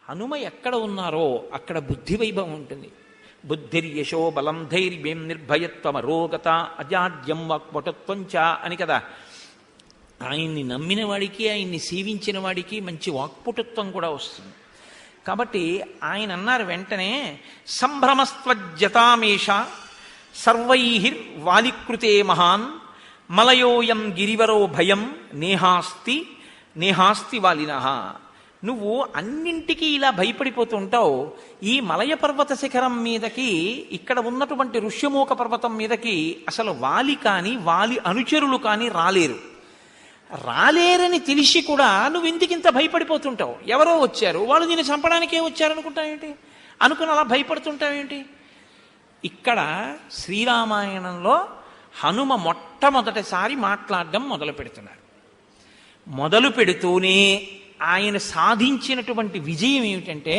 హనుమ ఎక్కడ ఉన్నారో అక్కడ బుద్ధి వైభవం ఉంటుంది. బుద్ధిర్యశో బలం ధైర్యం నిర్భయత్వం అరోగత అజాడ్యం వాక్పటుత్వం చ అని కదా. ఆయన్ని నమ్మిన వాడికి, ఆయన్ని సేవించిన వాడికి మంచి వాక్పటుత్వం కూడా వస్తుంది. కాబట్టి ఆయన అన్నారు వెంటనే, సంభ్రమస్త్వజ్జతామేష సర్వైర్వాలికృతే మహాన్ మలయోయం గిరివరో భయం నేహాస్తి నేహాస్తి వాలినః. నువ్వు అన్నింటికీ ఇలా భయపడిపోతూ ఉంటావు. ఈ మలయ పర్వత శిఖరం మీదకి, ఇక్కడ ఉన్నటువంటి ఋష్యమూక పర్వతం మీదకి అసలు వాలి కానీ వాలి అనుచరులు కానీ రాలేరని తెలిసి కూడా నువ్వు ఎందుకింత భయపడిపోతుంటావు? ఎవరో వచ్చారు, వాళ్ళు నిన్ను చంపడానికే వచ్చారు అనుకుంటావేంటి? అనుకుని అలా భయపడుతుంటావేంటి? ఇక్కడ శ్రీరామాయణంలో హనుమ మొట్టమొదటిసారి మాట్లాడడం మొదలు పెడుతున్నారు. మొదలు పెడుతూనే ఆయన సాధించినటువంటి విజయం ఏమిటంటే,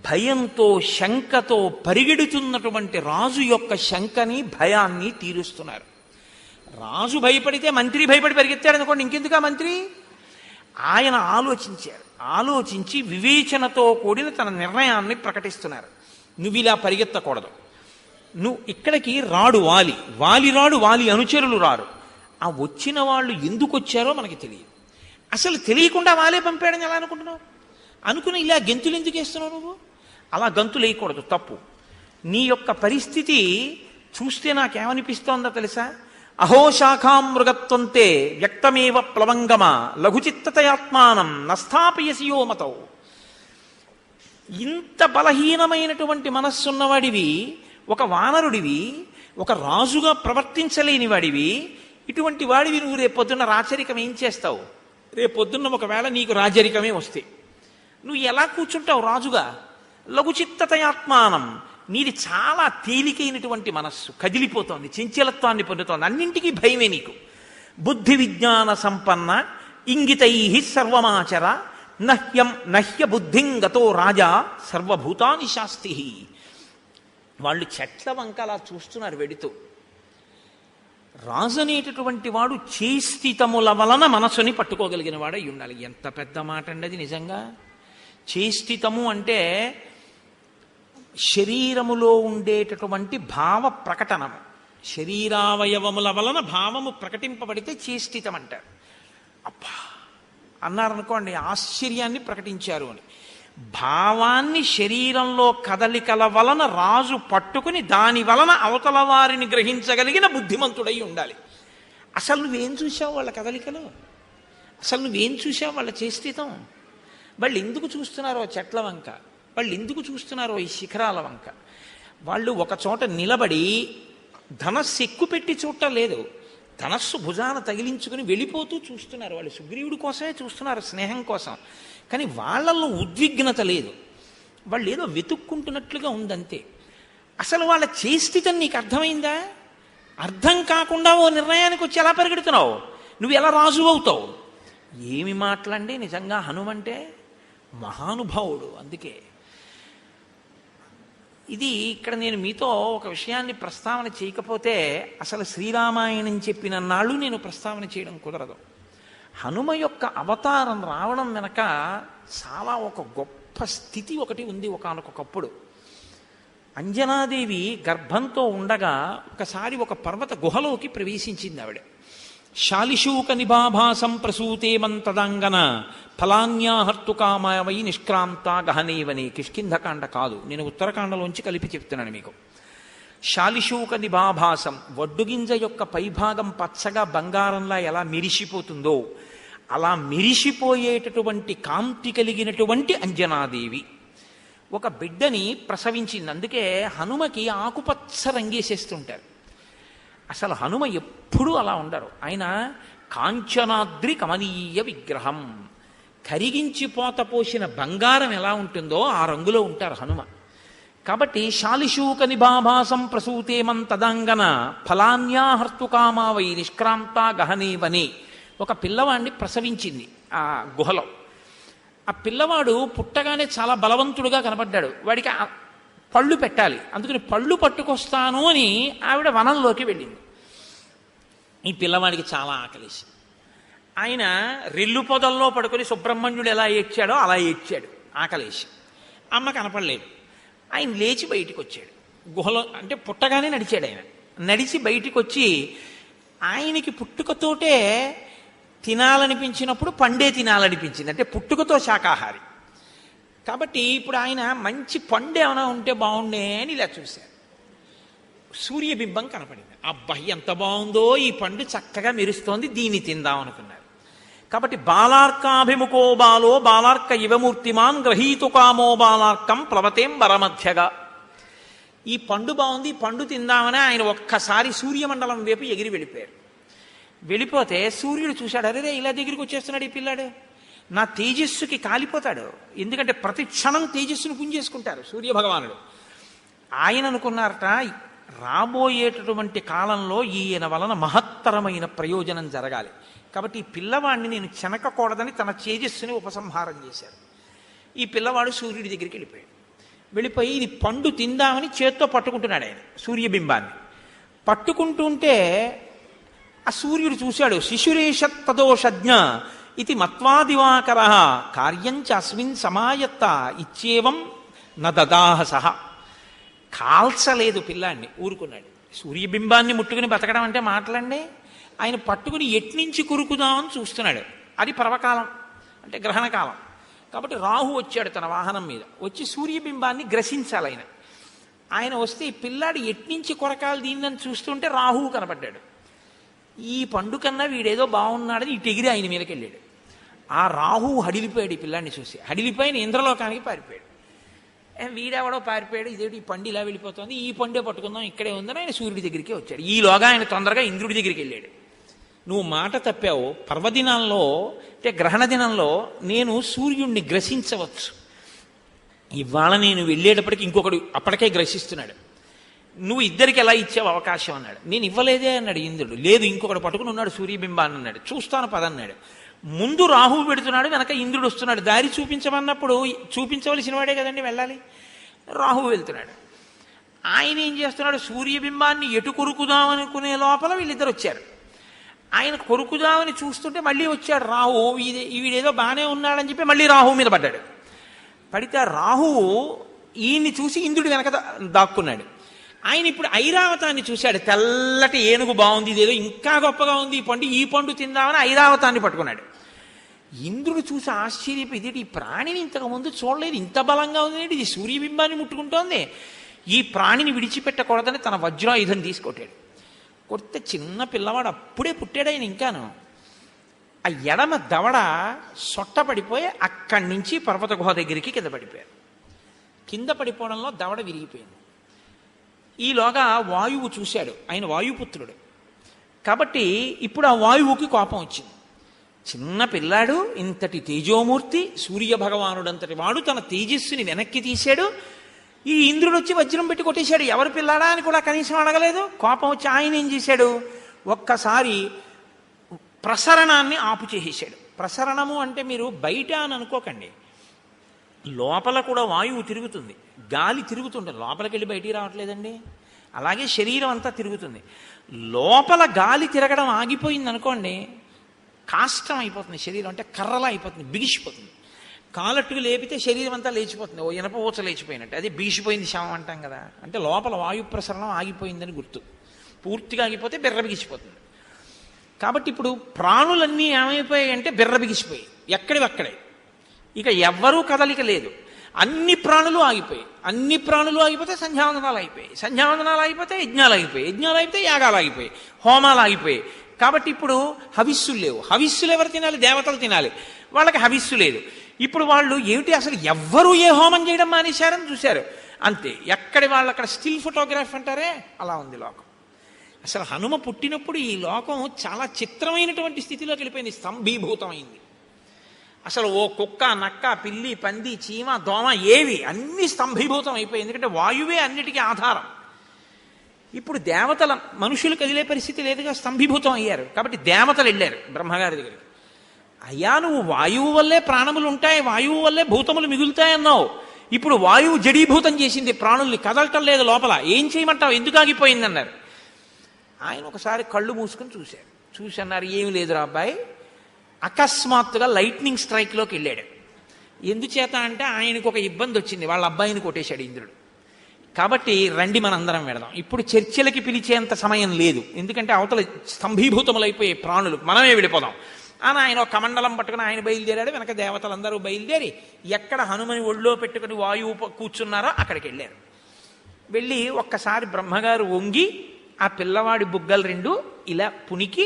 భయంతో శంకతో పరిగెడుతున్నటువంటి రాజు యొక్క శంకని భయాన్ని తీరుస్తున్నారు. రాజు భయపడితే మంత్రి భయపడి పరిగెత్తాడు అనుకోండి, ఇంకెందుకా మంత్రి? ఆయన ఆలోచించారు. ఆలోచించి వివేచనతో కూడిన తన నిర్ణయాన్ని ప్రకటిస్తున్నారు. నువ్వు ఇలా పరిగెత్తకూడదు, నువ్వు ఇక్కడికి రాడు వాలి, వాలి రాడు, వాలి అనుచరులు రారు. ఆ వచ్చిన వాళ్ళు ఎందుకు వచ్చారో మనకి తెలియదు. అసలు తెలియకుండా వాలే పంపాడని ఎలా అనుకుంటున్నావు? అనుకుని ఇలా గెంతులు ఎందుకు వేస్తున్నావు నువ్వు? అలా గంతులు వేయకూడదు, తప్పు. నీ యొక్క పరిస్థితి చూస్తే నాకేమనిపిస్తోందో తెలుసా? అహో శాఖాం మృగత్వంతే వ్యక్తమేవ ప్లవంగమ లఘుచిత్తతయాత్మానం నస్థాపయసి యోమతౌ. ఇంత బలహీనమైనటువంటి మనస్సున్నవాడివి, ఒక వానరుడివి, ఒక రాజుగా ప్రవర్తించలేని వాడివి, ఇటువంటి వాడివి నువ్వు రేపొద్దున్న రాచరికం ఏం చేస్తావు? రేపొద్దున్న ఒకవేళ నీకు రాజరికమే వస్తే నువ్వు ఎలా కూర్చుంటావు రాజుగా? లఘుచిత్తతయాత్మానం, నీది చాలా తేలికైనటువంటి మనస్సు, కదిలిపోతోంది, చంచలత్వాన్ని పొందుతోంది, అన్నింటికీ భయమే నీకు. బుద్ధి విజ్ఞాన సంపన్న ఇంగితై సర్వమాచర నహ్య బుద్ధిం గతో రాజా సర్వభూతాని శాస్తి. వాళ్ళు చెట్ల వంక అలా చూస్తున్నారు వెడుతూ. రాజు అనేటటువంటి వాడు చేష్టితముల వలన మనసుని పట్టుకోగలిగిన వాడై ఉండాలి. ఎంత పెద్ద మాట అండి అది నిజంగా. చేష్టితము అంటే శరీరములో ఉండేటటువంటి భావ ప్రకటనము, శరీరావయవముల వలన భావము ప్రకటింపబడితే చేష్టితం అంటారు. అబ్బా అన్నారనుకోండి, ఆశ్చర్యాన్ని ప్రకటించారు అని. భావాన్ని శరీరంలో కదలికల వలన రాజు పట్టుకుని దాని వలన అవతల వారిని గ్రహించగలిగిన బుద్ధిమంతుడై ఉండాలి. అసలు నువ్వేం చూసావు వాళ్ళ కదలికలు? అసలు నువ్వేం చూసావు వాళ్ళ చేష్టితం? వాళ్ళు ఎందుకు చూస్తున్నారో చెట్ల వంక, వాళ్ళు ఎందుకు చూస్తున్నారో ఈ శిఖరాల వంక? వాళ్ళు ఒక చోట నిలబడి ధనస్సు ఎక్కుపెట్టి చూడటం లేదు, ధనస్సు భుజాన తగిలించుకుని వెళ్ళిపోతూ చూస్తున్నారు. వాళ్ళు సుగ్రీవుడి కోసమే చూస్తున్నారు, స్నేహం కోసం. కానీ వాళ్ళల్లో ఉద్విగ్నత లేదు, వాళ్ళు ఏదో వెతుక్కుంటున్నట్లుగా ఉందంతే. అసలు వాళ్ళ చేష్టితం నీకు అర్థమైందా? అర్థం కాకుండా ఓ నిర్ణయానికి వచ్చి ఎలా పరిగెడుతున్నావు? నువ్వు ఎలా రాజు అవుతావు? ఏమి మాట్లాడండి నిజంగా హనుమంటే మహానుభావుడు. అందుకే ఇది ఇక్కడ నేను మీతో ఒక విషయాన్ని ప్రస్తావన చేయకపోతే అసలు శ్రీరామాయణం చెప్పిన నాళ్ళు నేను ప్రస్తావన చేయడం కుదరదు. హనుమ యొక్క అవతారం రావడం వెనక చాలా ఒక గొప్ప స్థితి ఒకటి ఉంది. ఒకానొకప్పుడు అంజనాదేవి గర్భంతో ఉండగా ఒకసారి ఒక పర్వత గుహలోకి ప్రవేశించింది ఆవిడ. శాలిశూక నిభాభాసం ప్రసూతే మంతదాంగన ఫలాన్యాహర్తుకామవై నిష్క్రాంత గహనేవని. కిష్కింధకాండ కాదు, నేను ఉత్తరకాండలోంచి కలిపి చెప్తున్నాను మీకు. శాలిశూక నిభాభాసం, వడ్డుగింజ యొక్క పైభాగం పచ్చగా బంగారంలా ఎలా మెరిసిపోతుందో అలా మెరిసిపోయేటటువంటి కాంతి కలిగినటువంటి అంజనాదేవి ఒక బిడ్డని ప్రసవించింది. అందుకే హనుమకి ఆకుపచ్చ రంగేసేస్తుంటారు. అసలు హనుమ ఎప్పుడూ అలా ఉండరు. ఆయన కాంచనాద్రి కమనీయ విగ్రహం, కరిగించిపోత పోసిన బంగారం ఎలా ఉంటుందో ఆ రంగులో ఉంటారు హనుమ. కాబట్టి శాలిశూక నిభాభాసం ప్రసూతేమం తదంగన ఫలాన్యాహర్తుకామావై నిష్క్రాంత గహనేవని. ఒక పిల్లవాడిని ప్రసవించింది ఆ గుహలో. ఆ పిల్లవాడు పుట్టగానే చాలా బలవంతుడుగా కనబడ్డాడు. వాడికి పళ్ళు పెట్టాలి, అందుకని పళ్ళు పట్టుకొస్తాను అని ఆవిడ వనంలోకి వెళ్ళింది. ఈ పిల్లవాడికి చాలా ఆకలేసి ఆయన రెల్లు పొదల్లో పడుకొని సుబ్రహ్మణ్యుడు ఎలా ఏడ్చాడో అలా ఏడ్చాడు. ఆకలేసి. అమ్మ కనపడలేదు. ఆయన లేచి బయటికి వచ్చాడు. గుహలో అంటే పుట్టగానే నడిచాడు ఆయన. నడిచి బయటికి వచ్చి ఆయనకి పుట్టుకతోటే తినాలనిపించినప్పుడు పండే తినాలనిపించింది. అంటే పుట్టుకతో శాకాహారి కాబట్టి ఇప్పుడు ఆయన మంచి పండు ఏమైనా ఉంటే బాగుండే అని ఇలా చూశారు. సూర్యబింబం కనపడింది. అబ్బాయి ఎంత బాగుందో, ఈ పండు చక్కగా మెరుస్తోంది, దీన్ని తిందాం అనుకున్నారు. కాబట్టి బాలార్కాభిముఖో బాలో బాలార్క ఇవమూర్తిమాన్ గ్రహీతు కామో బాలార్కం ప్లవతేం వరమధ్యగా. ఈ పండు బాగుంది, ఈ పండు తిందామని ఆయన ఒక్కసారి సూర్యమండలం వైపు ఎగిరి వెళ్ళిపోయారు. వెళ్ళిపోతే సూర్యుడు చూశాడు, అరే ఇలా దగ్గరికి వచ్చేస్తున్నాడు ఈ పిల్లాడు, నా తేజస్సుకి కాలిపోతాడు. ఎందుకంటే ప్రతి క్షణం తేజస్సును పుంజేసుకుంటారు సూర్యభగవానుడు. ఆయన అనుకున్నారట, రాబోయేటటువంటి కాలంలో ఈయన వలన మహత్తరమైన ప్రయోజనం జరగాలి, కాబట్టి ఈ పిల్లవాడిని నేను చెనకకూడదని తన తేజస్సుని ఉపసంహారం చేశారు. ఈ పిల్లవాడు సూర్యుడి దగ్గరికి వెళ్ళిపోయి ఇది పండు తిందామని చేత్తో పట్టుకుంటున్నాడు ఆయన సూర్యబింబాన్ని. పట్టుకుంటుంటే ఆ సూర్యుడు చూశాడు. శిశురేషత్ తదోషజ్ఞ ఇది మత్వాదివాకర కార్యంచ అస్మిన్ సమాయత్త ఇచ్చేవం నదాహ సహ. కాల్చలేదు పిల్లాన్ని, ఊరుకున్నాడు. సూర్యబింబాన్ని ముట్టుకుని బతకడం అంటే మాటలండి. ఆయన పట్టుకుని ఎట్నుంచి కురుకుదామని చూస్తున్నాడు. అది పర్వకాలం అంటే గ్రహణకాలం కాబట్టి రాహు వచ్చాడు తన వాహనం మీద, వచ్చి సూర్యబింబాన్ని గ్రసించాలి ఆయన. ఆయన వస్తే ఈ పిల్లాడు ఎట్నుంచి కొరకాలు దీన్నని చూస్తుంటే రాహువు కనపడ్డాడు. ఈ పండు కన్నా వీడేదో బాగున్నాడని ఇటు ఎగిరి ఆయన మీదకి వెళ్ళాడు. ఆ రాహువు హడిలిపోయాడు ఈ పిల్లాడిని చూసి. హడిలిపోయిన ఇంద్రలోకానికి పారిపోయాడు. వీడెవడో పారిపోయాడు, ఇదేంటి ఈ పండు ఇలా వెళ్ళిపోతుంది, ఈ పండే పట్టుకుందాం ఇక్కడే ఉందని ఆయన సూర్యుడి దగ్గరికి వచ్చాడు. ఈలోగా ఆయన తొందరగా ఇంద్రుడి దగ్గరికి వెళ్ళాడు. నువ్వు మాట తప్పావు, పర్వదినాల్లో అంటే గ్రహణ దినంలో నేను సూర్యుడిని గ్రసించవచ్చు, ఇవాళ నేను వెళ్ళేటప్పటికి ఇంకొకడు అప్పటికే గ్రసిస్తున్నాడు, నువ్వు ఇద్దరికి ఎలా ఇచ్చావు అవకాశం అన్నాడు. నేను ఇవ్వలేదే అన్నాడు ఇంద్రుడు. లేదు ఇంకొకటి పట్టుకుని ఉన్నాడు సూర్యబింబాన్ని అన్నాడు. చూస్తాను పదన్నాడు. ముందు రాహువు పెడుతున్నాడు, వెనక ఇంద్రుడు వస్తున్నాడు. దారి చూపించమన్నప్పుడు చూపించవలసిన వాడే కదండి వెళ్ళాలి. రాహువు వెళ్తున్నాడు. ఆయన ఏం చేస్తున్నాడు, సూర్యబింబాన్ని ఎటు కొరుకుదామనుకునే లోపల వీళ్ళిద్దరు వచ్చారు. ఆయన కొరుకుదామని చూస్తుంటే మళ్ళీ వచ్చాడు రాహు. వీడేదో బాగానే ఉన్నాడని చెప్పి మళ్ళీ రాహువు మీద పడ్డాడు. పడితే రాహువు ఈయన్ని చూసి ఇంద్రుడి వెనక దాక్కున్నాడు. ఆయన ఇప్పుడు ఐరావతాన్ని చూశాడు. తెల్లటి ఏనుగు బాగుంది, ఇదేదో ఇంకా గొప్పగా ఉంది ఈ పండు, ఈ పండు తిందామని ఐరావతాన్ని పట్టుకున్నాడు. ఇంద్రుడు చూసి ఆశ్చర్యపోయి, ఇదేంటి ఈ ప్రాణిని ఇంతకుముందు చూడలేదు, ఇంత బలంగా ఉంది, ఇది సూర్యబింబాన్ని ముట్టుకుంటోంది, ఈ ప్రాణిని విడిచిపెట్టకూడదని తన వజ్రాయుధం తీసుకొట్టాడు. కొడితే చిన్న పిల్లవాడు అప్పుడే పుట్టాడు ఆయన. ఇంకాను ఆ ఎడమ దవడ సొట్ట పడిపోయి అక్కడి నుంచి పర్వత గుహ దగ్గరికి కింద పడిపోయారు. కింద పడిపోవడంలో దవడ విరిగిపోయింది. ఈలోగా వాయువు చూశాడు, ఆయన వాయుపుత్రుడు కాబట్టి ఇప్పుడు ఆ వాయువుకి కోపం వచ్చింది. చిన్న పిల్లాడు, ఇంతటి తేజోమూర్తి, సూర్య భగవానుడంతటి వాడు తన తేజస్సుని వెనక్కి తీశాడు. ఈ ఇంద్రుడు వచ్చి వజ్రం పెట్టి కొట్టేశాడు. ఎవరు పిల్లాడా అని కూడా కనీసం అడగలేదు. కోపం వచ్చి ఆయన ఏం చేశాడు, ఒక్కసారి ప్రసరణాన్ని ఆపు చేసేశాడు. ప్రసరణము అంటే మీరు బయట అని అనుకోకండి, లోపల కూడా వాయువు తిరుగుతుంది, గాలి తిరుగుతుంటుంది, లోపలికి వెళ్ళి బయటికి రావట్లేదండి. అలాగే శరీరం అంతా తిరుగుతుంది. లోపల గాలి తిరగడం ఆగిపోయింది అనుకోండి, కాష్టం అయిపోతుంది శరీరం, అంటే కర్రలా అయిపోతుంది, బిగిసిపోతుంది. కాలట్టుకు లేపితే శరీరం అంతా లేచిపోతుంది, ఓ ఇనప ఊచ లేచిపోయినట్టు. అది బిగిసిపోయింది శవం అంటాం కదా, అంటే లోపల వాయు ప్రసరణం ఆగిపోయిందని గుర్తు. పూర్తిగా ఆగిపోతే బిర్ర బిగిసిపోతుంది. కాబట్టి ఇప్పుడు ప్రాణులన్నీ ఏమైపోయాయి అంటే బిర్ర బిగిసిపోయాయి, ఎక్కడివక్కడే. ఇక ఎవ్వరూ కదలిక లేదు, అన్ని ప్రాణులు ఆగిపోయాయి. అన్ని ప్రాణులు ఆగిపోతే సంధ్యావందనాలు అయిపోయాయి, సంధ్యావందనాలు అయిపోతే యజ్ఞాలు అయిపోయాయి, యజ్ఞాలు అయిపోతే యాగాలు ఆగిపోయాయి, హోమాలు ఆగిపోయాయి. కాబట్టి ఇప్పుడు హవిస్సులు లేవు. హవిస్సులు ఎవరు తినాలి, దేవతలు తినాలి, వాళ్ళకి హవిస్సు లేదు. ఇప్పుడు వాళ్ళు ఏమిటి, అసలు ఎవ్వరూ ఏ హోమం చేయడం మానేశారని చూశారు అంతే. ఎక్కడి వాళ్ళు అక్కడ స్టిల్ ఫోటోగ్రాఫ్ అంటారే అలా ఉంది లోకం. అసలు హనుమ పుట్టినప్పుడు ఈ లోకం చాలా చిత్రమైనటువంటి స్థితిలోకి వెళ్ళిపోయింది, స్తంభీభూతమైంది. అసలు ఓ కుక్క, నక్క, పిల్లి, పంది, చీమ, దోమ ఏవి అన్నీ స్తంభీభూతం అయిపోయి, ఎందుకంటే వాయువే అన్నిటికీ ఆధారం. ఇప్పుడు దేవతల మనుషులు కదిలే పరిస్థితి లేదుగా, స్తంభీభూతం అయ్యారు. కాబట్టి దేవతలు వెళ్ళారు బ్రహ్మగారి దగ్గరికి. అయ్యా నువ్వు వాయువు వల్లే ప్రాణములు ఉంటాయి, వాయువు వల్లే భూతములు మిగులుతాయన్నావు, ఇప్పుడు వాయువు జడీభూతం చేసింది ప్రాణుల్ని, కదలటం లేదు లోపల, ఏం చేయమంటావు, ఎందుకు ఆగిపోయింది అన్నారు. ఆయన ఒకసారి కళ్ళు మూసుకొని చూశారు. చూసి అన్నారు, ఏమి లేదురా అబ్బాయి, అకస్మాత్తుగా లైట్నింగ్ స్ట్రైక్లోకి వెళ్ళాడు. ఎందుచేత అంటే ఆయనకు ఒక ఇబ్బంది వచ్చింది, వాళ్ళ అబ్బాయిని కొట్టేశాడు ఇంద్రుడు. కాబట్టి రండి మనందరం వెడదాం. ఇప్పుడు చర్చలకి పిలిచేంత సమయం లేదు, ఎందుకంటే అవతల స్తంభీభూతములైపోయే ప్రాణులు, మనమే వెళ్ళిపోదాం అని ఆయన ఒక కమండలం పట్టుకుని ఆయన బయలుదేరాడు. వెనక దేవతలందరూ బయలుదేరి ఎక్కడ హనుమని ఒళ్ళో పెట్టుకుని వాయువు కూర్చున్నారో అక్కడికి వెళ్ళారు. వెళ్ళి ఒక్కసారి బ్రహ్మగారు వంగి ఆ పిల్లవాడి బుగ్గలు రెండు ఇలా పునికి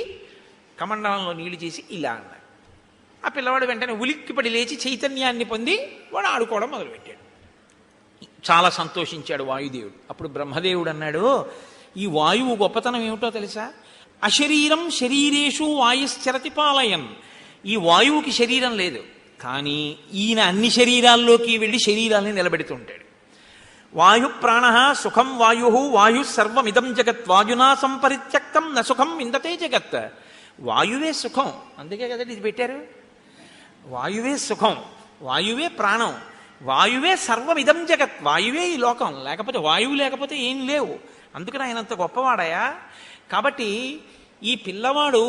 కమండలంలో నీళ్లు చేసి ఇలా అన్నారు. ఆ పిల్లవాడు వెంటనే ఉలిక్కిపడి లేచి చైతన్యాన్ని పొంది వాడు ఆడుకోవడం మొదలుపెట్టాడు. చాలా సంతోషించాడు వాయుదేవుడు. అప్పుడు బ్రహ్మదేవుడు అన్నాడు, ఈ వాయువు గొప్పతనం ఏమిటో తెలుసా? అశరీరం శరీరేషు వాయుశ్చరతి పాలయన్. ఈ వాయువుకి శరీరం లేదు, కానీ ఈయన అన్ని శరీరాల్లోకి వెళ్ళి శరీరాల్ని నిలబెడుతుంటాడు. వాయు ప్రాణ సుఖం వాయు వాయు సర్వమిదం జగత్ వాయునా సంపరిత్యక్తం న సుఖం విందతే జగత్. వాయువే సుఖం, అందుకే కదండి ఇది పెట్టారు. వాయువే సుఖం, వాయువే ప్రాణం, వాయువే సర్వమిదం జగత్. వాయువే ఈ లోకం, లేకపోతే వాయువు లేకపోతే ఏం లేవు. అందుకని ఆయన అంత గొప్పవాడయా. కాబట్టి ఈ పిల్లవాడు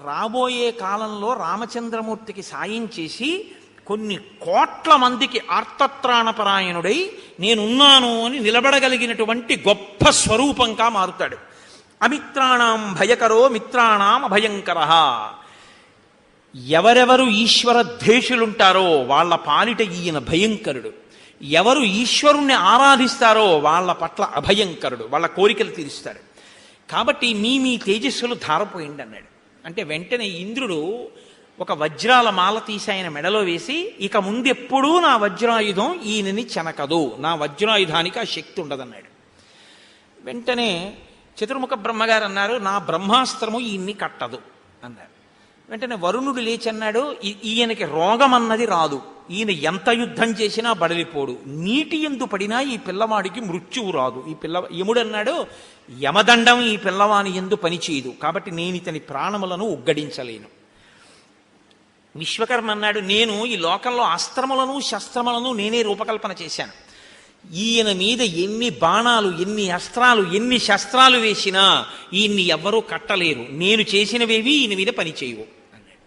రాబోయే కాలంలో రామచంద్రమూర్తికి సాయం చేసి కొన్ని కోట్ల మందికి ఆర్తత్రాణపరాయణుడై నేనున్నాను అని నిలబడగలిగినటువంటి గొప్ప స్వరూపంగా మారుతాడు. అమిత్రాణం భయకరో మిత్రాణం అభయంకర. ఎవరెవరు ఈశ్వర ద్వేషులుంటారో వాళ్ళ పాలిట ఈయన భయంకరుడు. ఎవరు ఈశ్వరుణ్ణి ఆరాధిస్తారో వాళ్ళ పట్ల అభయంకరుడు, వాళ్ళ కోరికలు తీరుస్తాడు. కాబట్టి మీ తేజస్సులు ధారపోయింది అన్నాడు. అంటే వెంటనే ఇంద్రుడు ఒక వజ్రాల మాల తీసి ఆయన మెడలో వేసి, ఇక ముందెప్పుడూ నా వజ్రాయుధం ఈయనని చెనకదు, నా వజ్రాయుధానికి ఆ శక్తి ఉండదన్నాడు. వెంటనే చతుర్ముఖ బ్రహ్మగారు అన్నారు, నా బ్రహ్మాస్త్రము ఈయన్ని కట్టదు అన్నారు. వెంటనే వరుణుడు లేచి అన్నాడు, ఈయనకి రోగం అన్నది రాదు, ఈయన ఎంత యుద్ధం చేసినా బడలిపోడు, నీటి ఎందు పడినా ఈ పిల్లవాడికి మృత్యువు రాదు. యముడు అన్నాడు, యమదండం ఈ పిల్లవాని ఎందు పనిచేయదు, కాబట్టి నేను ఇతని ప్రాణములను ఉగ్గడించలేను. విశ్వకర్మ అన్నాడు, నేను ఈ లోకంలో అస్త్రములను శస్త్రములను నేనే రూపకల్పన చేశాను. ఈయన మీద ఎన్ని బాణాలు, ఎన్ని అస్త్రాలు, ఎన్ని శస్త్రాలు వేసినా ఈయన్ని ఎవ్వరూ కట్టలేరు, నేను చేసినవేవి ఈయన మీద పనిచేయవు అన్నాడు.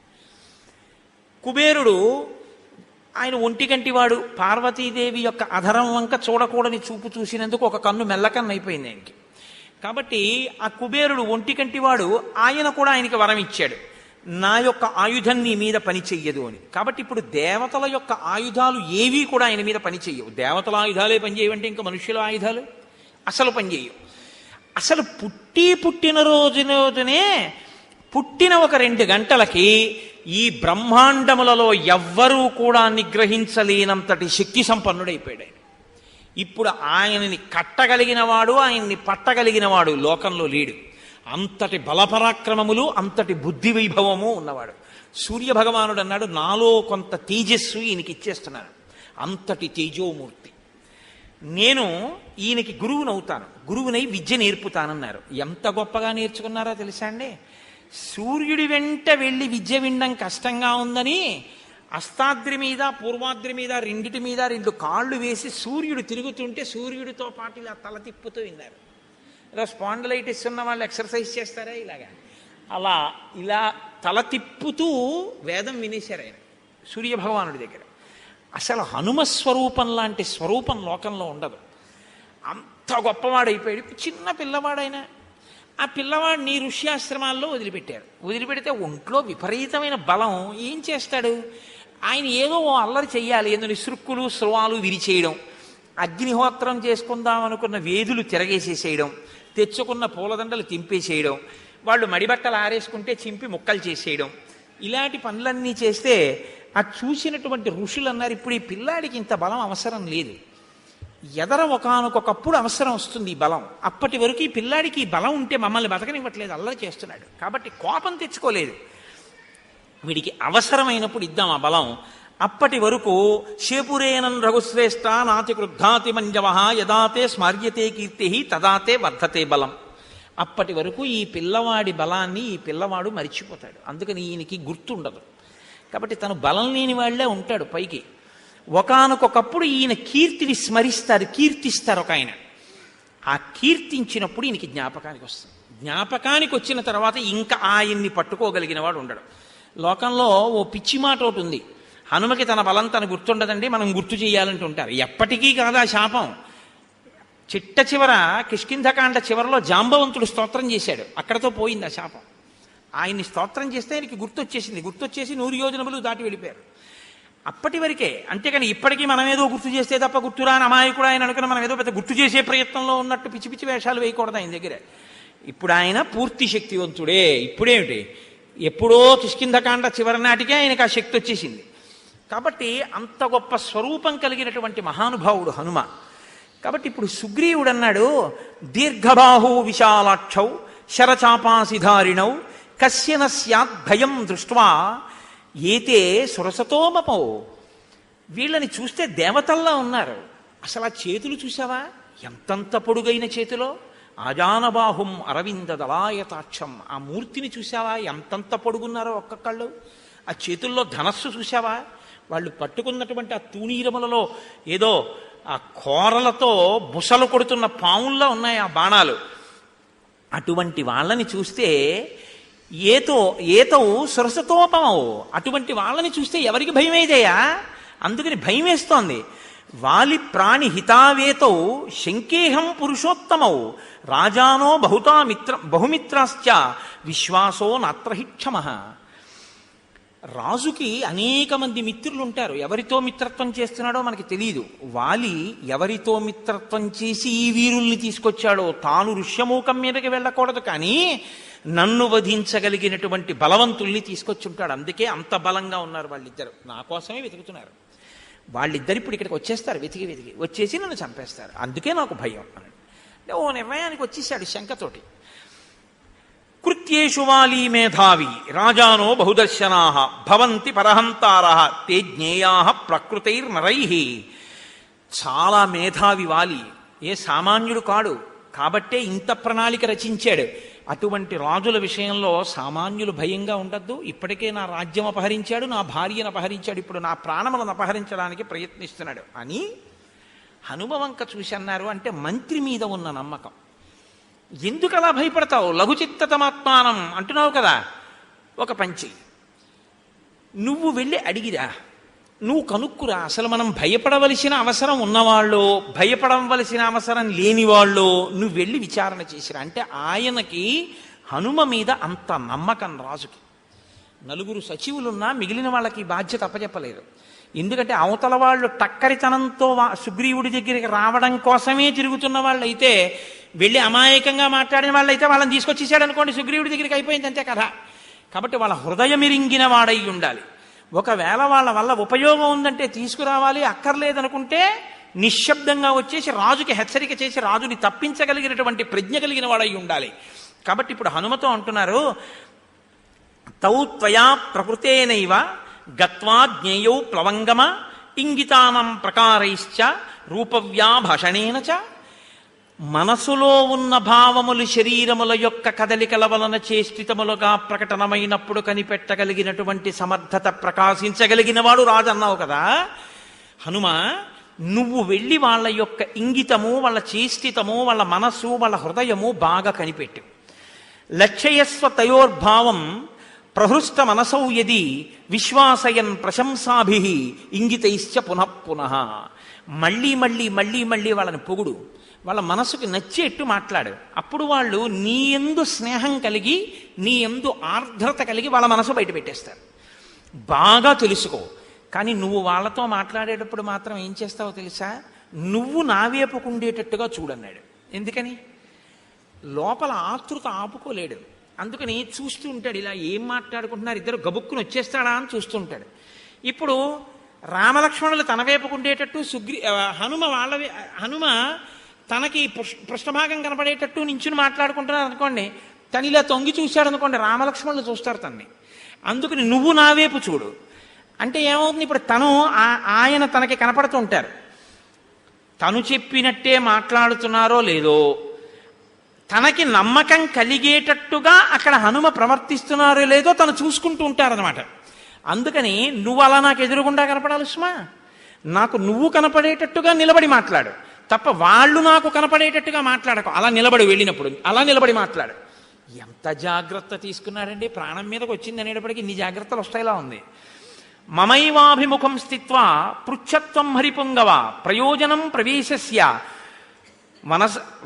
కుబేరుడు ఆయన ఒంటికంటివాడు, పార్వతీదేవి యొక్క అధరం వంక చూడకూడని చూపు చూసినందుకు ఒక కన్ను మెల్లకన్ను అయిపోయింది ఆయనకి. కాబట్టి ఆ కుబేరుడు ఒంటికంటివాడు, ఆయన కూడా ఆయనకి వరం ఇచ్చాడు, నా యొక్క ఆయుధం నీ మీద పని చెయ్యదు అని. కాబట్టి ఇప్పుడు దేవతల యొక్క ఆయుధాలు ఏవీ కూడా ఆయన మీద పని చెయ్యవు. దేవతల ఆయుధాలే పనిచేయవంటే ఇంకా మనుష్యుల ఆయుధాలు అసలు పనిచేయవు. అసలు పుట్టిన రోజునే పుట్టిన ఒక 2 గంటలకి ఈ బ్రహ్మాండములలో ఎవ్వరూ కూడా నిగ్రహించలేనంతటి శక్తి సంపన్నుడైపోయాడు ఆయన. ఇప్పుడు ఆయనని కట్టగలిగినవాడు, ఆయన్ని పట్టగలిగినవాడు లోకంలో లేడు. అంతటి బలపరాక్రమములు, అంతటి బుద్ధి వైభవము ఉన్నవాడు. సూర్య భగవానుడు అన్నాడు, నాలో కొంత తేజస్సు ఈయనకి ఇచ్చేస్తున్నాను, అంతటి తేజోమూర్తి. నేను ఈయనకి గురువునవుతాను, గురువునై విద్య నేర్పుతానన్నారు. ఎంత గొప్పగా నేర్చుకున్నారో తెలుసా అండి. సూర్యుడి వెంట వెళ్ళి విద్య వినడం కష్టంగా ఉందని అస్తాద్రి మీద పూర్వాద్రి మీద రెండిటి మీద 2 కాళ్ళు వేసి సూర్యుడు తిరుగుతుంటే సూర్యుడితో పాటు ఇలా తల తిప్పుతూ విన్నారు. ఇలా స్పాండలైటిస్ ఉన్న వాళ్ళు ఎక్సర్సైజ్ చేస్తారా ఇలాగా, అలా ఇలా తల తిప్పుతూ వేదం వినేశారు ఆయన సూర్యభగవానుడి దగ్గర. అసలు హనుమస్వరూపం లాంటి స్వరూపం లోకంలో ఉండదు. అంత గొప్పవాడైపోయాడు. చిన్న పిల్లవాడైనా ఆ పిల్లవాడిని ఋష్యాశ్రమాల్లో వదిలిపెట్టారు. వదిలిపెడితే ఒంట్లో విపరీతమైన బలం, ఏం చేస్తాడు ఆయన? ఏదో అల్లరి చెయ్యాలి, ఎందుకు నిసృక్కులు స్రవాలు విరిచేయడం, అగ్నిహోత్రం చేసుకుందాం అనుకున్న వేదులు తిరగేసేసేయడం, తెచ్చుకున్న పూలదండలు తింపేసేయడం, వాళ్ళు మడిబట్టలు ఆరేసుకుంటే చింపి ముక్కలు చేసేయడం, ఇలాంటి పనులన్నీ చేస్తే ఆ చూసినటువంటి ఋషులు అన్నారు, ఇప్పుడు ఈ పిల్లాడికి ఇంత బలం అవసరం లేదు, ఎదర ఒకానొకప్పుడు అవసరం వస్తుంది ఈ బలం. అప్పటి వరకు ఈ పిల్లాడికి ఈ బలం ఉంటే మమ్మల్ని బతకనివ్వట్లేదు, అల్లరి చేస్తున్నాడు, కాబట్టి కోపం తెచ్చుకోలేదు, వీడికి అవసరమైనప్పుడు ఇద్దాం ఆ బలం. అప్పటి వరకు శేపురేనం రఘుశ్రేష్ఠ నాతి క్రుద్ధాతి మంజవ యదాతే స్మర్యతే కీర్తి తదాతే వర్ధతే బలం. అప్పటి వరకు ఈ పిల్లవాడి బలాన్ని ఈ పిల్లవాడు మరిచిపోతాడు, అందుకని ఈయనకి గుర్తుండదు. కాబట్టి తను బలం లేని వాళ్లే ఉంటాడు పైకి. ఒకానొకప్పుడు ఈయన కీర్తిని స్మరిస్తారు, కీర్తిస్తారు ఒక ఆయన. ఆ కీర్తించినప్పుడు ఈయనకి జ్ఞాపకానికి వస్తుంది. జ్ఞాపకానికి వచ్చిన తర్వాత ఇంకా ఆయన్ని పట్టుకోగలిగిన వాడు ఉండడు. లోకంలో ఓ పిచ్చి మాట ఒకటి ఉంది, హనుమకి తన బలం తను గుర్తుండదండి, మనం గుర్తు చేయాలంటూ ఉంటారు. ఎప్పటికీ కాదు ఆ శాపం. చిట్ట చివర కిష్కింధకాండ చివరలో జాంబవంతుడు స్తోత్రం చేశాడు, అక్కడతో పోయింది ఆ శాపం. ఆయన్ని స్తోత్రం చేస్తే ఆయనకి గుర్తొచ్చేసింది, గుర్తొచ్చేసి 100 యోజనములు దాటి వెళ్ళిపోయారు. అప్పటి వరకే, అంతేకాని ఇప్పటికీ మనం ఏదో గుర్తు చేస్తే తప్ప గుర్తురా అని అమాయకుడు ఆయన అనుకుని మనం ఏదో పెద్ద గుర్తు చేసే ప్రయత్నంలో ఉన్నట్టు పిచ్చి పిచ్చి వేషాలు వేయకూడదు ఆయన దగ్గర. ఇప్పుడు ఆయన పూర్తి శక్తివంతుడే. ఇప్పుడేమిటి, ఎప్పుడో కిష్కింధకాండ చివరి నాటికే ఆయనకు ఆ శక్తి వచ్చేసింది. కాబట్టి అంత గొప్ప స్వరూపం కలిగినటువంటి మహానుభావుడు హనుమ. కాబట్టి ఇప్పుడు సుగ్రీవుడు అన్నాడు, దీర్ఘబాహు విశాలాక్షౌ శరచాపాసిధారిణౌ కస్యన స్యాద్ భయం దృష్ట్వా ఏతే సురసతోమపో. వీళ్ళని చూస్తే దేవతల్లా ఉన్నారు. అసలు ఆ చేతులు చూసావా, ఎంతంత పొడుగైన చేతిలో, ఆజానబాహుం అరవింద దళాయతాక్షం. ఆ మూర్తిని చూసావా, ఎంతంత పొడుగున్నారో ఒక్కొక్కళ్ళు. ఆ చేతుల్లో ధనస్సు చూసావా, వాళ్ళు పట్టుకున్నటువంటి ఆ తూణీరములలో ఏదో ఆ కోరలతో బుసలు కొడుతున్న పావుల్లో ఉన్నాయి ఆ బాణాలు. అటువంటి వాళ్ళని చూస్తే ఏతౌ సురసతోపమవు. అటువంటి వాళ్ళని చూస్తే ఎవరికి భయం వేదయా? అందుకని భయం వేస్తోంది. వాలి ప్రాణి హితావేతౌ శంకేహం పురుషోత్తమౌ రాజానో బహుమిత్రాశ్చ విశ్వాసో నాత్రహిక్షమః. రాజుకి అనేక మంది మిత్రులు ఉంటారు. ఎవరితో మిత్రత్వం చేస్తున్నాడో మనకి తెలియదు. వాలి ఎవరితో మిత్రత్వం చేసి ఈ వీరుల్ని తీసుకొచ్చాడో, తాను ఋష్యమూకం మీదకి వెళ్ళకూడదు కానీ నన్ను వధించగలిగినటువంటి బలవంతుల్ని తీసుకొచ్చుంటాడు. అందుకే అంత బలంగా ఉన్నారు వాళ్ళిద్దరు. నా కోసమే వెతుకుతున్నారు వాళ్ళిద్దరు. ఇప్పుడు ఇక్కడికి వచ్చేస్తారు, వెతికి వెతికి వచ్చేసి నన్ను చంపేస్తారు. అందుకే నాకు భయం అని ఓ నిర్ణయానికి వచ్చేసాడు శంకతోటి. కృత్యేషు వాలీ మేధావి రాజానో బహుదర్శనా భవంతి పరహంతార తే జ్ఞేయా ప్రకృతైర్నరై. చాలా మేధావి వాలి, ఏ సామాన్యుడు కాడు. కాబట్టే ఇంత ప్రణాళిక రచించాడు. అటువంటి రాజుల విషయంలో సామాన్యులు భయంగా ఉండద్దు. ఇప్పటికే నా రాజ్యం అపహరించాడు, నా భార్యను అపహరించాడు, ఇప్పుడు నా ప్రాణములను అపహరించడానికి ప్రయత్నిస్తున్నాడు అని హనుమవంక చూసి అన్నారు. అంటే మంత్రి మీద ఉన్న నమ్మకం. ఎందుకు అలా భయపడతావు, లఘుచిత్తతమాత్మానం అంటున్నావు కదా, ఒక పంచి నువ్వు వెళ్ళి అడిగిరా, నువ్వు కనుక్కురా. అసలు మనం భయపడవలసిన అవసరం ఉన్నవాళ్ళు, భయపడవలసిన అవసరం లేని వాళ్ళు, నువ్వు వెళ్ళి విచారణ చేసిరా. అంటే ఆయనకి హనుమ మీద అంత నమ్మకం రాజుకి. 4 సచివులున్నా మిగిలిన వాళ్ళకి బాధ్యత అప్పచెప్పలేదు. ఎందుకంటే అవతల వాళ్ళు టక్కరితనంతో సుగ్రీవుడి దగ్గరికి రావడం కోసమే తిరుగుతున్న వాళ్ళైతే, వెళ్ళి అమాయకంగా మాట్లాడిన వాళ్ళైతే వాళ్ళని తీసుకొచ్చేసాడు అనుకోండి, సుగ్రీవుడి దగ్గరికి అయిపోయింది అంతే కథ. కాబట్టి వాళ్ళ హృదయమిరింగిన వాడై ఉండాలి. ఒకవేళ వాళ్ళ వల్ల ఉపయోగం ఉందంటే తీసుకురావాలి, అక్కర్లేదనుకుంటే నిశ్శబ్దంగా వచ్చేసి రాజుకి హెచ్చరిక చేసి రాజుని తప్పించగలిగినటువంటి ప్రజ్ఞ కలిగిన వాడై ఉండాలి. కాబట్టి ఇప్పుడు హనుమతో అంటున్నారు, తౌ త్వయా ప్రకృతేనైవ గత్వా జ్ఞేయౌ ప్లవంగమ ఇంగితానం ప్రకారైశ్చ రూపవ్యాభషణేన చ. మనసులో ఉన్న భావములు శరీరముల యొక్క కదలికల వలన చేష్టితములుగా ప్రకటనమైనప్పుడు కనిపెట్టగలిగినటువంటి సమర్థత ప్రకాశించగలిగిన వాడు రాజు అన్నావు కదా హనుమ. నువ్వు వెళ్ళి వాళ్ళ యొక్క ఇంగితము, వాళ్ళ చేష్టితము, వాళ్ళ మనస్సు, వాళ్ళ హృదయము బాగా కనిపెట్టు. లక్ష్యస్వ తయోర్భావం ప్రహృష్ట మనసౌ యది విశ్వాసయన్ ప్రశంసాభి ఇంగితైశ్చ పునః పునః. మళ్ళీ మళ్ళీ మళ్ళీ మళ్ళీ వాళ్ళని పొగుడు, వాళ్ళ మనసుకు నచ్చేట్టు మాట్లాడు. అప్పుడు వాళ్ళు నీ యందు స్నేహం కలిగి, నీ యందు ఆర్ద్రత కలిగి వాళ్ళ మనసు బయట పెట్టేస్తారు. బాగా తెలుసుకో. కానీ నువ్వు వాళ్ళతో మాట్లాడేటప్పుడు మాత్రం ఏం చేస్తావో తెలుసా, నువ్వు నా వైపుకుండేటట్టుగా చూడన్నాడు. ఎందుకని, లోపల ఆతృత ఆపుకోలేడు. అందుకని చూస్తూ ఉంటాడు, ఇలా ఏం మాట్లాడుకుంటున్నారు ఇద్దరు, గబుక్కుని వచ్చేస్తాడా అని చూస్తూ ఉంటాడు. ఇప్పుడు రామలక్ష్మణులు తన వైపుకుండేటట్టు హనుమ తనకి పృష్ఠభాగం కనపడేటట్టు నించుని మాట్లాడుకుంటున్నారు అనుకోండి, తను ఇలా తొంగి చూశాడు అనుకోండి, రామలక్ష్మణులు చూస్తారు తన్ని. అందుకని నువ్వు నా వైపు చూడు అంటే ఏమవుతుంది, ఇప్పుడు ఆయన తనకి కనపడుతుంటారు. తను చెప్పినట్టే మాట్లాడుతున్నారో లేదో, తనకి నమ్మకం కలిగేటట్టుగా అక్కడ హనుమ ప్రవర్తిస్తున్నారో లేదో తను చూసుకుంటూ ఉంటారనమాట. అందుకని నువ్వు అలా నాకు ఎదురుగుండా కనపడాలి సుమా, నాకు నువ్వు కనపడేటట్టుగా నిలబడి మాట్లాడు తప్ప వాళ్ళు నాకు కనపడేటట్టుగా మాట్లాడకు. అలా నిలబడి వెళ్ళినప్పుడు అలా నిలబడి మాట్లాడు. ఎంత జాగ్రత్త తీసుకున్నాడండి, ప్రాణం మీదకి వచ్చింది అనేటప్పటికీ ఇన్ని జాగ్రత్తలు వస్తాయిలా ఉంది. మమైవాభిముఖం స్థిత్వా పృచ్ఛత్వం హరిపుంగవ ప్రయోజనం ప్రవేశస్య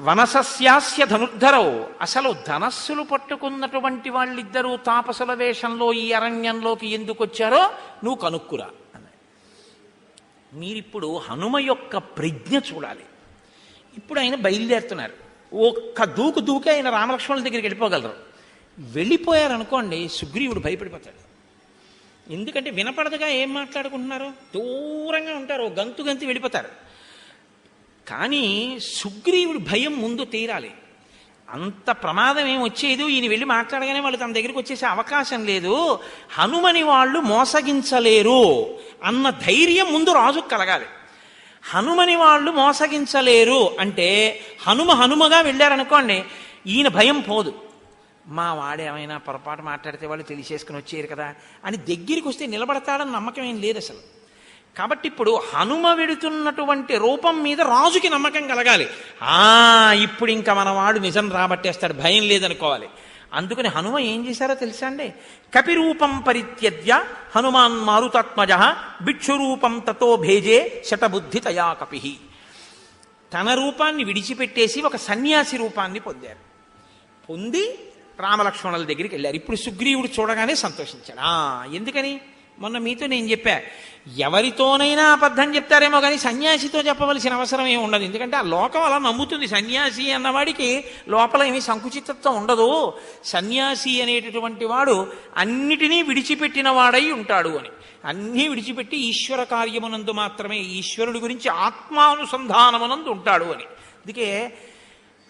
వనసస్యాస్య ధనుర్ధరో. అసలు ధనస్సులు పట్టుకున్నటువంటి వాళ్ళిద్దరూ తాపసుల వేషంలో ఈ అరణ్యంలోకి ఎందుకు వచ్చారో నువ్వు కనుక్కురా అన్నాడు. మీరిప్పుడు హనుమ యొక్క ప్రజ్ఞ చూడాలి. ఇప్పుడు ఆయన బయలుదేరుతున్నారు. ఒక్క దూకే ఆయన రామలక్ష్మణుల దగ్గరికి వెళ్ళిపోగలరు. వెళ్ళిపోయారనుకోండి సుగ్రీవుడు భయపడిపోతాడు. ఎందుకంటే వినపడదుగా ఏం మాట్లాడుకుంటున్నారు, దూరంగా ఉంటారు, గంతు వెళ్ళిపోతారు. కానీ సుగ్రీవుడి భయం ముందు తీరాలి. అంత ప్రమాదం ఏం వచ్చేది, ఈయన వెళ్ళి మాట్లాడగానే వాళ్ళు తన దగ్గరికి వచ్చేసే అవకాశం లేదు, హనుమని వాళ్ళు మోసగించలేరు అన్న ధైర్యం ముందు రాజుకు కలగాలి. హనుమని వాళ్ళు మోసగించలేరు అంటే హనుమగా వెళ్ళారనుకోండి, ఈయన భయం పోదు. మా వాడేమైనా పొరపాటు మాట్లాడితే వాళ్ళు తెలిసేసుకుని వచ్చేరు కదా అని దగ్గరికి వస్తే నిలబడతాడని నమ్మకం ఏం లేదు అసలు. కాబట్టి ఇప్పుడు హనుమ వెడుతున్నటువంటి రూపం మీద రాజుకి నమ్మకం కలగాలి. ఇప్పుడు ఇంకా మన వాడు నిజం రాబట్టేస్తాడు, భయం లేదనుకోవాలి. అందుకని హనుమ ఏం చేశారో తెలుసా అండి? కపిరూపం పరిత్యజ్య హనుమాన్ మారుతాత్మజ భిక్షురూపం తతో భేజే శతబుద్ధి తయా కపి. తన రూపాన్ని విడిచిపెట్టేసి ఒక సన్యాసి రూపాన్ని పొంది రామలక్ష్మణుల దగ్గరికి వెళ్ళారు. ఇప్పుడు సుగ్రీవుడు చూడగానే సంతోషించాడు. ఎందుకని? మొన్న మీతో నేను చెప్పా, ఎవరితోనైనా అబద్ధం చెప్తారేమో కానీ సన్యాసితో చెప్పవలసిన అవసరం ఏమి ఉండదు. ఎందుకంటే ఆ లోకం అలా నమ్ముతుంది. సన్యాసి అన్నవాడికి లోపల ఏమీ సంకుచితత్వం ఉండదు. సన్యాసి అనేటటువంటి వాడు అన్నిటినీ విడిచిపెట్టిన వాడై ఉంటాడు అని. అన్నీ విడిచిపెట్టి ఈశ్వర కార్యమునందు మాత్రమే, ఈశ్వరుడి గురించి ఆత్మానుసంధానమునందు ఉంటాడు అని. అందుకే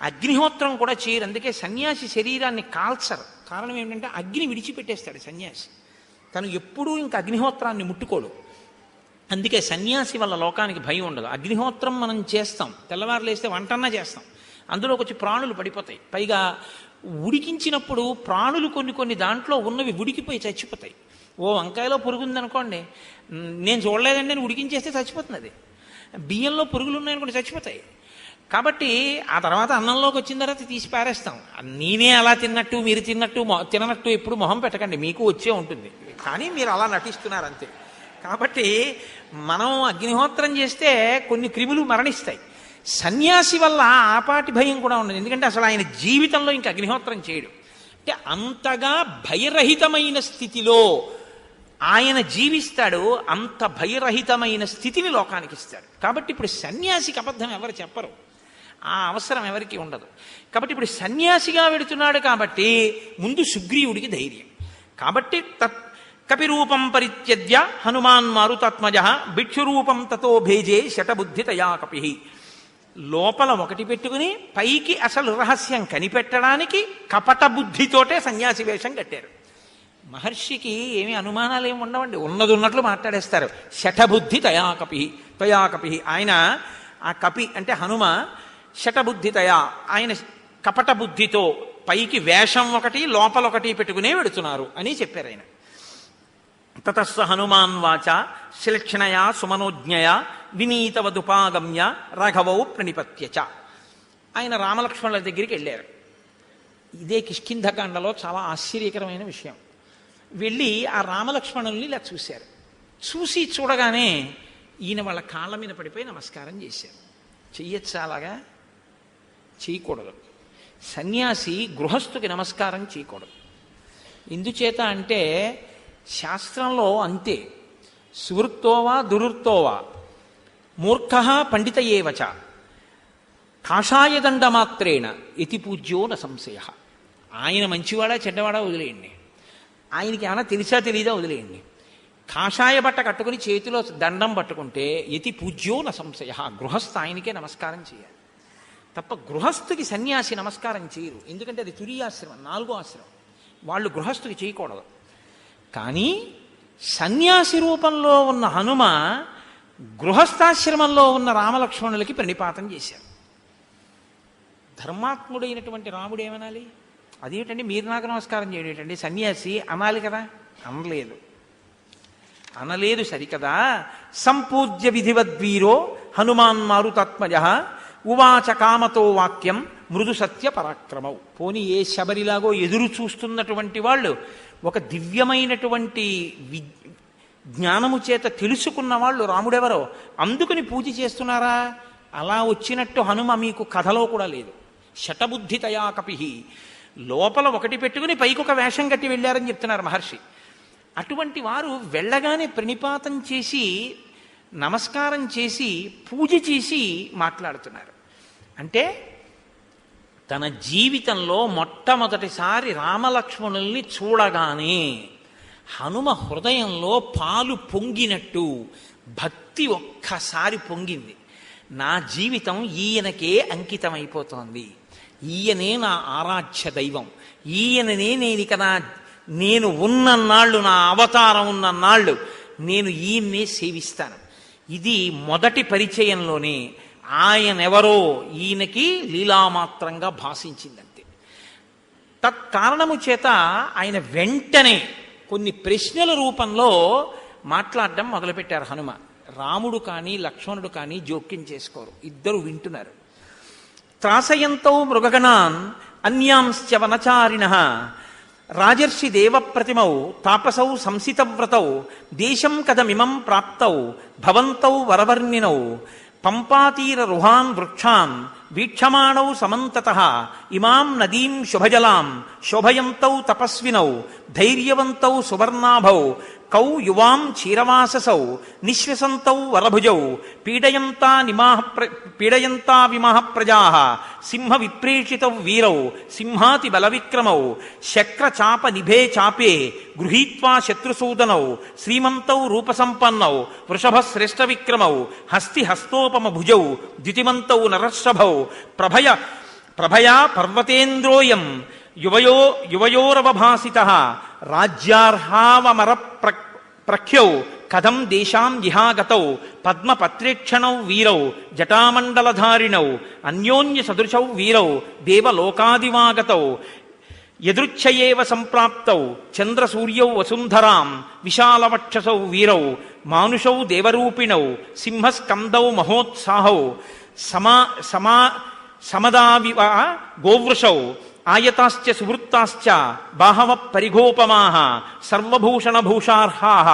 అగ్నిహోత్రం కూడా చేయరు. అందుకే సన్యాసి శరీరాన్ని కాల్చరు. కారణం ఏమిటంటే అగ్ని విడిచిపెట్టేస్తాడు సన్యాసి. తను ఎప్పుడూ ఇంకా అగ్నిహోత్రాన్ని ముట్టుకోడు. అందుకే సన్యాసి వల్ల లోకానికి భయం ఉండదు. అగ్నిహోత్రం మనం చేస్తాం, తెల్లవారు లేస్తే వంటన్నా చేస్తాం, అందులోకి వచ్చి ప్రాణులు పడిపోతాయి. పైగా ఉడికించినప్పుడు ప్రాణులు కొన్ని దాంట్లో ఉన్నవి ఉడికిపోయి చచ్చిపోతాయి. ఓ వంకాయలో పురుగు ఉందనుకోండి, నేను చూడలేదండి అని ఉడికించేస్తే చచ్చిపోతుంది. అది బియ్యంలో పురుగులు ఉన్నాయనుకోండి చచ్చిపోతాయి. కాబట్టి ఆ తర్వాత అన్నంలోకి వచ్చిన తర్వాత తీసి పారేస్తాం. నేనే అలా తిన్నట్టు మీరు తిననట్టు ఎప్పుడు మొహం పెట్టకండి, మీకు వచ్చే ఉంటుంది. కానీ మీరు అలా నటిస్తున్నారు అంతే. కాబట్టి మనం అగ్నిహోత్రం చేస్తే కొన్ని క్రిములు మరణిస్తాయి. సన్యాసి వల్ల ఆపాటి భయం కూడా ఉండదు. ఎందుకంటే అసలు ఆయన జీవితంలో ఇంకా అగ్నిహోత్రం చేయడు. అంటే అంతగా భయరహితమైన స్థితిలో ఆయన జీవిస్తాడు. అంత భయరహితమైన స్థితిని లోకానికి ఇస్తాడు. కాబట్టి ఇప్పుడు సన్యాసికి అబద్ధం ఎవరు చెప్పరు, ఆ అవసరం ఎవరికి ఉండదు. కాబట్టి ఇప్పుడు సన్యాసిగా వెడుతున్నాడు కాబట్టి ముందు సుగ్రీవుడికి ధైర్యం. కాబట్టి కపిరూపం పరిత్యజ్య హనుమాన్ మారుతాత్మజ భిక్షురూపం తతో భేజే శతబుద్ధి తయా కపి. లోపల ఒకటి పెట్టుకుని పైకి అసలు రహస్యం కనిపెట్టడానికి కపట బుద్ధితోటే సన్యాసి వేషం కట్టారు. మహర్షికి ఏమి అనుమానాలు ఏమి ఉండవండి, ఉన్నది ఉన్నట్లు మాట్లాడేస్తారు. శఠబుద్ధి తయా కపి. ఆయన ఆ కపి అంటే హనుమ శఠబుద్ధితయా, ఆయన కపట బుద్ధితో పైకి వేషం ఒకటి లోపల ఒకటి పెట్టుకునే వెడుతున్నారు అని చెప్పారు ఆయన. తతస్స హనుమాన్ వాచ శ్లక్షణయా సుమనోజ్ఞయా వినీతవదుపాగమ్య రాఘవౌ ప్రణిపత్యచ. ఆయన రామలక్ష్మణుల దగ్గరికి వెళ్ళారు. ఇదే కిష్కింధకాండలో చాలా ఆశ్చర్యకరమైన విషయం. వెళ్ళి ఆ రామలక్ష్మణుల్ని ఇలా చూశారు. చూడగానే ఈయన వాళ్ళ కాళ్ళ మీద పడిపోయి నమస్కారం చేశారు. చెయ్యొచ్చా? అలాగా చేయకూడదు. సన్యాసి గృహస్థుకి నమస్కారం చేయకూడదు. ఎందుచేత అంటే శాస్త్రంలో అంతే, సువృత్తోవా దురుర్తోవా మూర్ఖ పండిత ఏవచ కాషాయదండమాత్రేణ ఇతి పూజ్యో న సంశయ. ఆయన మంచివాడా చెడ్డవాడా వదిలేయండి, ఆయనకి ఏమైనా తెలిసా తెలీదా వదిలేయండి. కాషాయ బట్ట కట్టుకుని చేతిలో దండం పట్టుకుంటే యతి పూజ్యో న సంశయ, గృహస్థ ఆయనకే నమస్కారం చేయాలి తప్ప గృహస్థుకి సన్యాసి నమస్కారం చేయరు. ఎందుకంటే అది తురియాశ్రమం, 4వ ఆశ్రమం, వాళ్ళు గృహస్థుకి చేయకూడదు. కానీ సన్యాసి రూపంలో ఉన్న హనుమ గృహస్థాశ్రమంలో ఉన్న రామలక్ష్మణులకి ప్రణిపాతం చేశారు. ధర్మాత్ముడైనటువంటి రాముడు ఏమనాలి? అదేమిటండి మీరు నాకు నమస్కారం చేయడం ఏంటండి, సన్యాసి అనాలి కదా. అనలేదు సరికదా. సంపూజ్య విధివద్వీరో హనుమాన్ మారుతాత్మజ ఉవాచ కామతో వాక్యం మృదు సత్య పరాక్రమౌ. పోనీ ఏ శబరిలాగో ఎదురు చూస్తున్నటువంటి వాళ్ళు ఒక దివ్యమైనటువంటి జ్ఞానము చేత తెలుసుకున్న వాళ్ళు రాముడెవరో అందుకుని పూజ చేస్తున్నారా? అలా వచ్చినట్టు హనుమ మీకు కథలో కూడా లేదు. శటబుద్ధితయా కపిహి, లోపల ఒకటి పెట్టుకుని పైకొక వేషం కట్టి వెళ్ళారని చెప్తున్నారు మహర్షి. అటువంటి వారు వెళ్ళగానే ప్రణిపాతం చేసి నమస్కారం చేసి పూజ చేసి మాట్లాడుతున్నారు. అంటే తన జీవితంలో మొట్టమొదటిసారి రామలక్ష్మణుల్ని చూడగానే హనుమ హృదయంలో పాలు పొంగినట్టు భక్తి ఒక్కసారి పొంగింది. నా జీవితం ఈయనకే అంకితమైపోతోంది, ఈయనే నా ఆరాధ్య దైవం, ఈయననే నేను ఉన్నన్నాళ్ళు, నా అవతారం ఉన్నన్నాళ్ళు నేను ఈయన్నే సేవిస్తాను. ఇది మొదటి పరిచయంలోనే ఆయనెవరో ఈయనకి లీలామాత్రంగా భాషించిందంతే. తత్కారణము చేత ఆయన వెంటనే కొన్ని ప్రశ్నల రూపంలో మాట్లాడడం మొదలుపెట్టారు హనుమ. రాముడు కానీ లక్ష్మణుడు కానీ జోక్యం చేసుకోరు, ఇద్దరు వింటున్నారు. త్రాసయంతౌ మృగగణాన్ అన్యాంశ్చ వనచారిణ రాజర్షి దేవప్రతిమౌ తాపసౌ సంసితవ్రతౌ దేశం కథమిమం ప్రాప్తౌ భవంతౌ వరవర్ణినౌ పంపాతీర రుహాన్ వృక్షాన్ వీక్షమాణౌ సమంతతః ఇమాం నదీం శుభజలాం శోభయంతౌ తపస్వినౌ ధైర్యవంతౌ సువర్ణాభౌ కౌ యువాం క్షీరవాససౌ నిశ్వసంతౌ వరభుజౌ పీడయంతా విమః ప్రజాః సింహ విప్రేషితౌ వీరౌ సింహాతి బలవిక్రమౌ శక్రచాప నిభే చాపే గృహీత్వా శత్రుసూదనౌ శ్రీమంతౌ రూపసంపన్నౌ వృషభశ్రేష్ఠ విక్రమౌ హస్తి హస్తోపమ భుజౌ ద్యుతిమంతౌ నరర్షభౌ ప్రభయా పర్వతేంద్రోయం యువయోరవభాసితః రాజ్యార్హావమర ప్రఖ్యౌ కథం దేశాం జిహాగతౌ పద్మపత్రేక్షణౌ వీరౌ జటామండలధారిణౌ అన్యోన్య సదృశౌ వీరౌ దేవలోకాదివాగతౌ యదృచ్ఛయేవ సంప్రాప్తౌ చంద్రసూర్యౌ వసుంధరాం విశాలవక్షసౌ వీరౌ మానుషౌ దేవరూపిణౌ సింహస్కందౌ మహోత్సాహౌ సమదావివ గోవృషౌ ఆయతాశ్చ సువృత్తాశ్చ బాహవ పరిఘోపమాః సర్వభూషణభూషార్హాః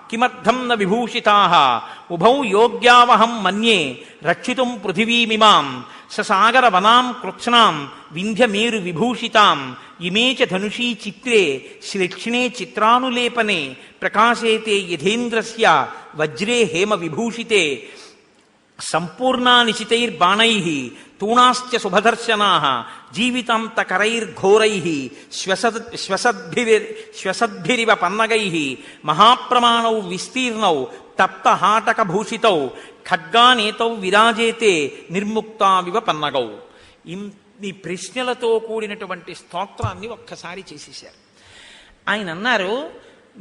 కిమర్థం న విభూషితాః ఉభౌ యోగ్యావహం మన్యే రక్షితుం పృథివీమిమాం ససాగర వనాం కృత్స్నాం వింధ్యమేరు విభూషితాం ఇమే చ ధనుషీ చిత్రే శ్లేక్ష్ణే చిత్రానులేపనే ప్రకాశేతే యథేంద్రస్య వజ్రే హేమ విభూషితే సంపూర్ణానిశితైర్బాణైః తూణాశ్చ శుభదర్శనాః జీవితాంతకరైర్ఘోరైః శ్వసద్భిరివ పన్నగైః మహాప్రమాణౌ విస్తీర్ణౌ తప్తహాటకభూషితౌ ఖడ్గానేతౌ విరాజేతే నిర్ముక్తావివ పన్నగౌ. ఈ ప్రశ్నలతో కూడినటువంటి స్తోత్రాన్ని ఒక్కసారి చేసేశారు. ఆయన అన్నారు,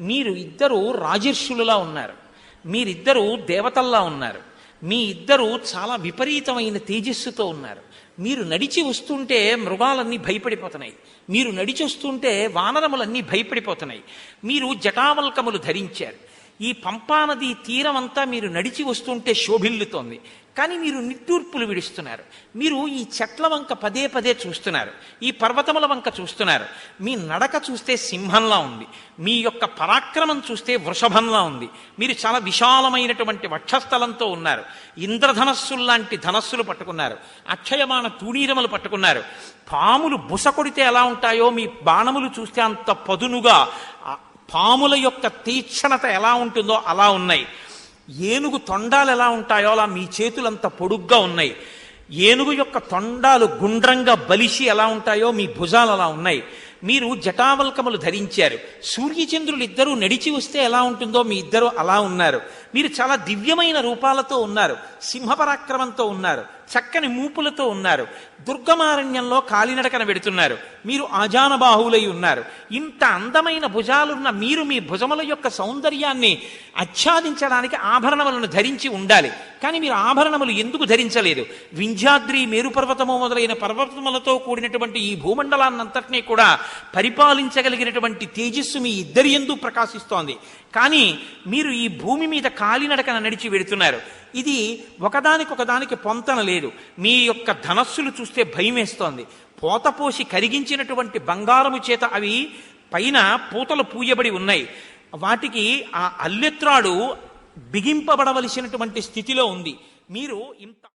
మీరు ఇద్దరు రాజర్షులులా ఉన్నారు, మీరిద్దరూ దేవతల్లా ఉన్నారు, మీ ఇద్దరు చాలా విపరీతమైన తేజస్సుతో ఉన్నారు. మీరు నడిచి వస్తుంటే మృగాలన్నీ భయపడిపోతున్నాయి, మీరు నడిచి వస్తుంటే వానరములన్నీ భయపడిపోతున్నాయి. మీరు జటావల్కములు ధరించారు, ఈ పంపానది తీరం అంతా మీరు నడిచి వస్తుంటే శోభిల్లుతోంది. కానీ మీరు నిట్టూర్పులు విడుస్తున్నారు. మీరు ఈ చెట్ల వంక పదే పదే చూస్తున్నారు, ఈ పర్వతముల వంక చూస్తున్నారు. మీ నడక చూస్తే సింహంలా ఉంది, మీ యొక్క పరాక్రమం చూస్తే వృషభంలా ఉంది. మీరు చాలా విశాలమైనటువంటి వక్షస్థలంతో ఉన్నారు. ఇంద్రధనస్సుల్లాంటి ధనస్సులు పట్టుకున్నారు, అక్షయమాన తూణీరములు పట్టుకున్నారు. పాములు బుస కొడితే ఎలా ఉంటాయో మీ బాణములు చూస్తే అంత పదునుగా, పాముల యొక్క తీక్షణత ఎలా ఉంటుందో అలా ఉన్నాయి. ఏనుగు తొండాలు ఎలా ఉంటాయో అలా మీ చేతులంత పొడుగ్గా ఉన్నాయి. ఏనుగు యొక్క తొండాలు గుండ్రంగా బలిసి ఎలా ఉంటాయో మీ భుజాలు అలా ఉన్నాయి. మీరు జటావల్కములు ధరించారు. సూర్యచంద్రులు ఇద్దరూ నడిచి వస్తే ఎలా ఉంటుందో మీ ఇద్దరు అలా ఉన్నారు. మీరు చాలా దివ్యమైన రూపాలతో ఉన్నారు, సింహపరాక్రమంతో ఉన్నారు, చక్కని మూపులతో ఉన్నారు. దుర్గమారణ్యంలో కాలినడకన వెడుతున్నారు, మీరు ఆజానబాహులై ఉన్నారు. ఇంత అందమైన భుజాలున్న మీరు మీ భుజముల యొక్క సౌందర్యాన్ని ఆచ్ఛాదించడానికి ఆభరణములను ధరించి ఉండాలి. కానీ మీరు ఆభరణములు ఎందుకు ధరించలేదు? వింధ్యాద్రి మేరుపర్వతము మొదలైన పర్వతములతో కూడినటువంటి ఈ భూమండలాన్నంతటినీ కూడా పరిపాలించగలిగినటువంటి తేజస్సు మీ ఇద్దరి యందు ప్రకాశిస్తోంది. కానీ మీరు ఈ భూమి మీద కాలినడకన నడిచి వెడుతున్నారు. ఇది ఒకదానికొకదానికి పొంతన లేదు. మీ యొక్క ధనస్సులు చూస్తే భయం వేస్తోంది. పోతపోసి కరిగించినటువంటి బంగారము చేత అవి పైన పూతలు పూయబడి ఉన్నాయి. వాటికి ఆ అల్లెత్రాడు బిగింపబడవలసినటువంటి స్థితిలో ఉంది. మీరు ఇంత